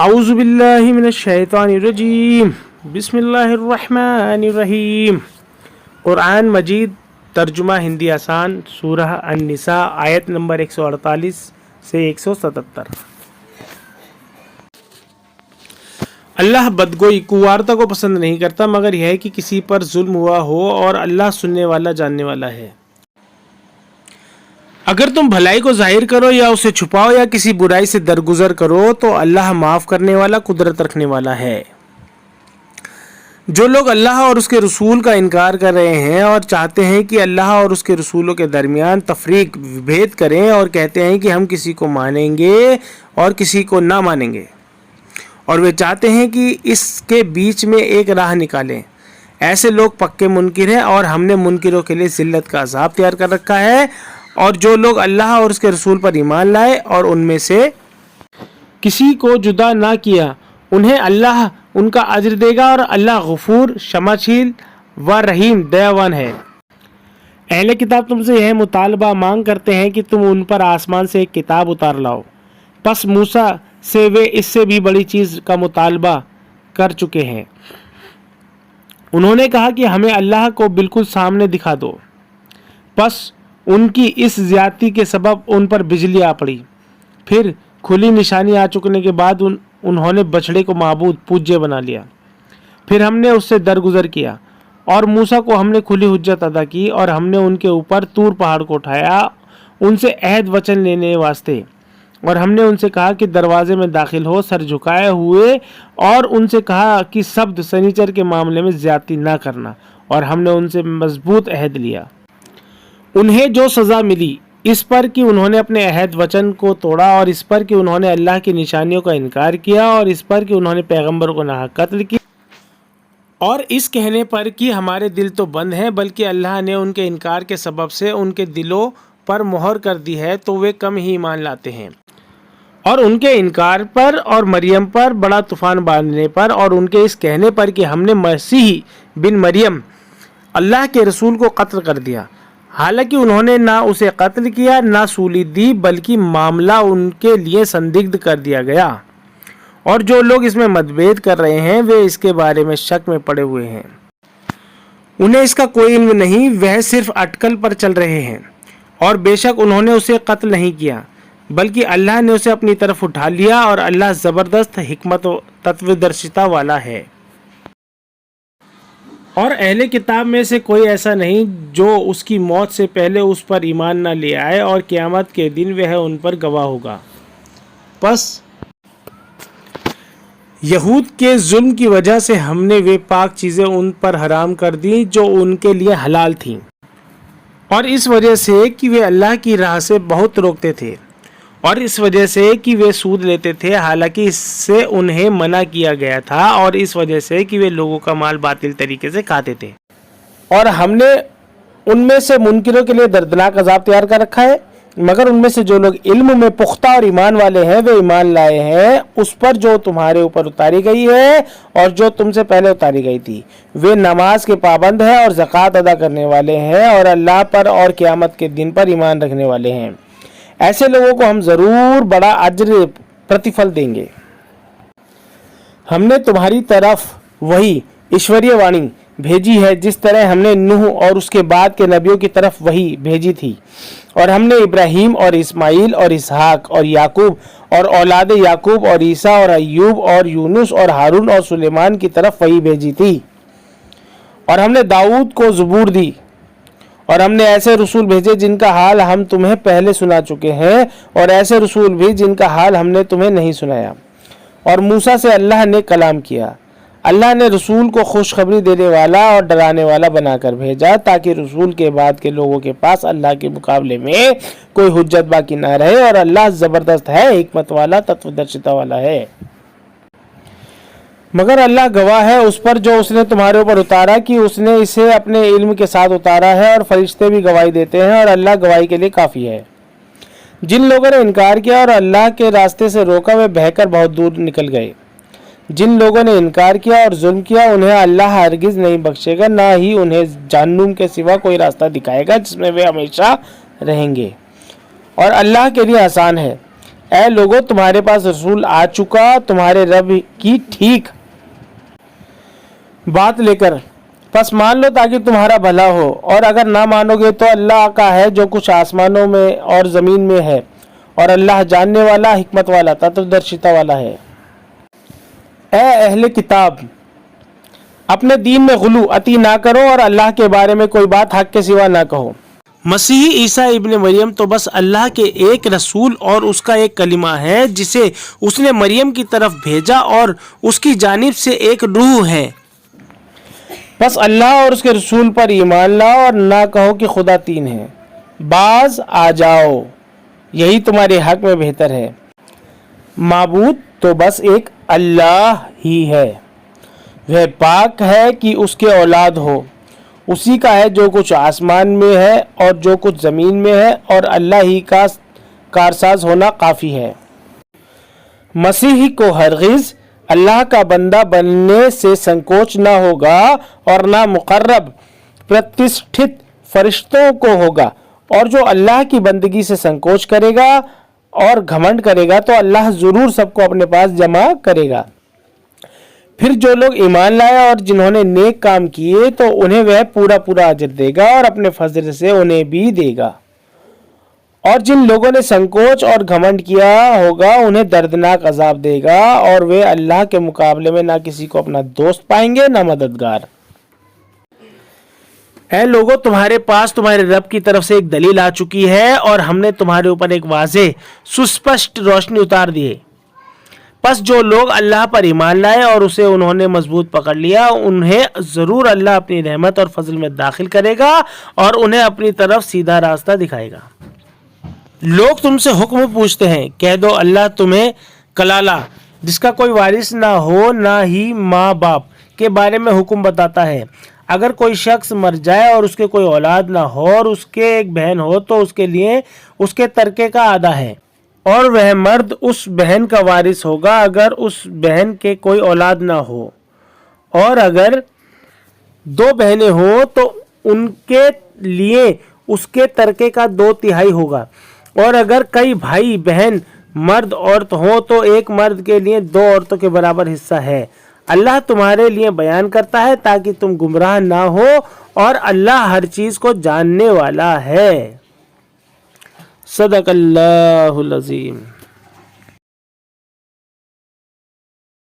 اعوذ باللہ من الشیطان الرجیم بسم اللہ الرحمن الرحیم۔ قرآن مجید ترجمہ ہندی آسان، سورہ النساء آیت نمبر 148 سے 177۔ اللہ بدگوئی کوارتا کو پسند نہیں کرتا مگر یہ ہے کہ کسی پر ظلم ہوا ہو، اور اللہ سننے والا جاننے والا ہے۔ اگر تم بھلائی کو ظاہر کرو یا اسے چھپاؤ یا کسی برائی سے درگزر کرو تو اللہ معاف کرنے والا، قدرت رکھنے والا ہے۔ جو لوگ اللہ اور اس کے رسول کا انکار کر رہے ہیں اور چاہتے ہیں کہ اللہ اور اس کے رسولوں کے درمیان تفریق بھید کریں، اور کہتے ہیں کہ ہم کسی کو مانیں گے اور کسی کو نہ مانیں گے، اور وہ چاہتے ہیں کہ اس کے بیچ میں ایک راہ نکالیں، ایسے لوگ پکے منکر ہیں، اور ہم نے منکروں کے لیے ذلت کا عذاب تیار کر رکھا ہے۔ اور جو لوگ اللہ اور اس کے رسول پر ایمان لائے اور ان میں سے کسی کو جدا نہ کیا، انہیں اللہ ان کا اجر دے گا، اور اللہ غفور، شمعشیل و رحیم دیاوان ہے۔ اہل کتاب تم سے یہ مطالبہ مانگ کرتے ہیں کہ تم ان پر آسمان سے ایک کتاب اتار لاؤ، پس موسیٰ سے وہ اس سے بھی بڑی چیز کا مطالبہ کر چکے ہیں۔ انہوں نے کہا کہ ہمیں اللہ کو بالکل سامنے دکھا دو، پس ان کی اس زیادتی کے سبب ان پر بجلی آ پڑی۔ پھر کھلی نشانی آ چکنے کے بعد انہوں نے بچڑے کو معبود پوجیہ بنا لیا۔ پھر ہم نے اس سے درگزر کیا، اور موسیٰ کو ہم نے کھلی حجت ادا کی، اور ہم نے ان کے اوپر طور پہاڑ کو اٹھایا ان سے عہد وچن لینے واسطے، اور ہم نے ان سے کہا کہ دروازے میں داخل ہو سر جھکائے ہوئے، اور ان سے کہا کہ سبت سنیچر کے معاملے میں زیادتی نہ کرنا، اور ہم نے ان سے مضبوط عہد لیا۔ انہیں جو سزا ملی اس پر کہ انہوں نے اپنے عہد وچن کو توڑا، اور اس پر کہ انہوں نے اللہ کی نشانیوں کا انکار کیا، اور اس پر کہ انہوں نے پیغمبر کو ناحق قتل کیا، اور اس کہنے پر کہ ہمارے دل تو بند ہیں، بلکہ اللہ نے ان کے انکار کے سبب سے ان کے دلوں پر مہر کر دی ہے تو وہ کم ہی ایمان لاتے ہیں۔ اور ان کے انکار پر اور مریم پر بڑا طوفان باندھنے پر، اور ان کے اس کہنے پر کہ ہم نے مسیح بن مریم اللہ کے رسول کو قتل کر دیا، حالانکہ انہوں نے نہ اسے قتل کیا نہ سولی دی، بلکہ معاملہ ان کے لیے سندگدھ کر دیا گیا۔ اور جو لوگ اس میں متبھید کر رہے ہیں وہ اس کے بارے میں شک میں پڑے ہوئے ہیں، انہیں اس کا کوئی علم نہیں، وہ صرف اٹکل پر چل رہے ہیں۔ اور بے شک انہوں نے اسے قتل نہیں کیا بلکہ اللہ نے اسے اپنی طرف اٹھا لیا، اور اللہ زبردست حکمت و تتویدرشتا والا ہے۔ اور اہل کتاب میں سے کوئی ایسا نہیں جو اس کی موت سے پہلے اس پر ایمان نہ لے آئے، اور قیامت کے دن وہ ان پر گواہ ہوگا۔ پس یہود کے ظلم کی وجہ سے ہم نے وہ پاک چیزیں ان پر حرام کر دیں جو ان کے لیے حلال تھیں، اور اس وجہ سے کہ وہ اللہ کی راہ سے بہت روکتے تھے، اور اس وجہ سے کہ وہ سود لیتے تھے حالانکہ اس سے انہیں منع کیا گیا تھا، اور اس وجہ سے کہ وہ لوگوں کا مال باطل طریقے سے کھاتے تھے۔ اور ہم نے ان میں سے منکروں کے لیے دردناک عذاب تیار کر رکھا ہے، مگر ان میں سے جو لوگ علم میں پختہ اور ایمان والے ہیں وہ ایمان لائے ہیں اس پر جو تمہارے اوپر اتاری گئی ہے اور جو تم سے پہلے اتاری گئی تھی، وہ نماز کے پابند ہیں اور زکوٰۃ ادا کرنے والے ہیں، اور اللہ پر اور قیامت کے دن پر ایمان رکھنے والے ہیں۔ ایسے لوگوں کو ہم ضرور بڑا اجر پرتیفل دیں گے۔ ہم نے تمہاری طرف وہی ایشوریہ وانی بھیجی ہے جس طرح ہم نے نوح اور اس کے بعد کے نبیوں کی طرف وہی بھیجی تھی، اور ہم نے ابراہیم اور اسماعیل اور اسحاق اور یعقوب اور اولاد یعقوب اور عیسیٰ اور ایوب اور یونس اور ہارون اور سلیمان کی طرف وہی بھیجی تھی، اور ہم نے داؤد کو زبور دی، اور ہم نے ایسے رسول بھیجے جن کا حال ہم تمہیں پہلے سنا چکے ہیں، اور ایسے رسول بھی جن کا حال ہم نے تمہیں نہیں سنایا۔ اور موسیٰ سے اللہ نے کلام کیا۔ اللہ نے رسول کو خوشخبری دینے والا اور ڈرانے والا بنا کر بھیجا تاکہ رسول کے بعد کے لوگوں کے پاس اللہ کے مقابلے میں کوئی حجت باقی نہ رہے، اور اللہ زبردست ہے، حکمت والا، تتویدرشتا والا ہے۔ مگر اللہ گواہ ہے اس پر جو اس نے تمہارے اوپر اتارا کہ اس نے اسے اپنے علم کے ساتھ اتارا ہے، اور فرشتے بھی گواہی دیتے ہیں، اور اللہ گواہی کے لیے کافی ہے۔ جن لوگوں نے انکار کیا اور اللہ کے راستے سے روکا وہ بہہ کر بہت دور نکل گئے۔ جن لوگوں نے انکار کیا اور ظلم کیا انہیں اللہ ہرگز نہیں بخشے گا، نہ ہی انہیں جہنم کے سوا کوئی راستہ دکھائے گا جس میں وہ ہمیشہ رہیں گے، اور اللہ کے لیے آسان ہے۔ اے لوگو تمہارے پاس رسول آ چکا تمہارے رب کی ٹھیک بات لے کر، پس مان لو تاکہ تمہارا بھلا ہو، اور اگر نہ مانو گے تو اللہ کا ہے جو کچھ آسمانوں میں اور زمین میں ہے، اور اللہ جاننے والا، حکمت والا، تدبردرشیتا والا ہے۔ اے اہل کتاب، اپنے دین میں غلو عتی نہ کرو اور اللہ کے بارے میں کوئی بات حق کے سوا نہ کہو۔ مسیح عیسیٰ ابن مریم تو بس اللہ کے ایک رسول اور اس کا ایک کلمہ ہے جسے اس نے مریم کی طرف بھیجا، اور اس کی جانب سے ایک روح ہے۔ بس اللہ اور اس کے رسول پر ایمان لاؤ اور نہ کہو کہ خدا تین ہے، باز آ جاؤ، یہی تمہارے حق میں بہتر ہے۔ معبود تو بس ایک اللہ ہی ہے، وہ پاک ہے کہ اس کے اولاد ہو، اسی کا ہے جو کچھ آسمان میں ہے اور جو کچھ زمین میں ہے، اور اللہ ہی کا کارساز ہونا کافی ہے۔ مسیحی کو ہرگز اللہ کا بندہ بننے سے سنکوچ نہ ہوگا اور نہ مقرب پرتشٹھت فرشتوں کو ہوگا، اور جو اللہ کی بندگی سے سنکوچ کرے گا اور گھمنڈ کرے گا تو اللہ ضرور سب کو اپنے پاس جمع کرے گا۔ پھر جو لوگ ایمان لائے اور جنہوں نے نیک کام کیے تو انہیں وہ پورا پورا اجر دے گا اور اپنے فضل سے انہیں بھی دے گا، اور جن لوگوں نے سنکوچ اور گھمنڈ کیا ہوگا انہیں دردناک عذاب دے گا، اور وہ اللہ کے مقابلے میں نہ کسی کو اپنا دوست پائیں گے نہ مددگار۔ اے لوگو تمہارے پاس تمہارے رب کی طرف سے ایک دلیل آ چکی ہے، اور ہم نے تمہارے اوپر ایک واضح سسپشٹ روشنی اتار دی ہے۔ پس جو لوگ اللہ پر ایمان لائے اور اسے انہوں نے مضبوط پکڑ لیا، انہیں ضرور اللہ اپنی رحمت اور فضل میں داخل کرے گا اور انہیں اپنی طرف سیدھا راستہ دکھائے گا۔ لوگ تم سے حکم پوچھتے ہیں، کہہ دو اللہ تمہیں کلالہ جس کا کوئی وارث نہ ہو نہ ہی ماں باپ کے بارے میں حکم بتاتا ہے۔ اگر کوئی شخص مر جائے اور اس کے کوئی اولاد نہ ہو اور اس کے ایک بہن ہو تو اس کے لیے اس کے ترکے کا آدھا ہے، اور وہ مرد اس بہن کا وارث ہوگا اگر اس بہن کے کوئی اولاد نہ ہو، اور اگر دو بہنیں ہوں تو ان کے لیے اس کے ترکے کا 2/3 ہوگا، اور اگر کئی بھائی بہن مرد عورت ہوں تو ایک مرد کے لیے 2 عورتوں کے برابر حصہ ہے۔ اللہ تمہارے لیے بیان کرتا ہے تاکہ تم گمراہ نہ ہو، اور اللہ ہر چیز کو جاننے والا ہے۔ صدق اللہ العظیم۔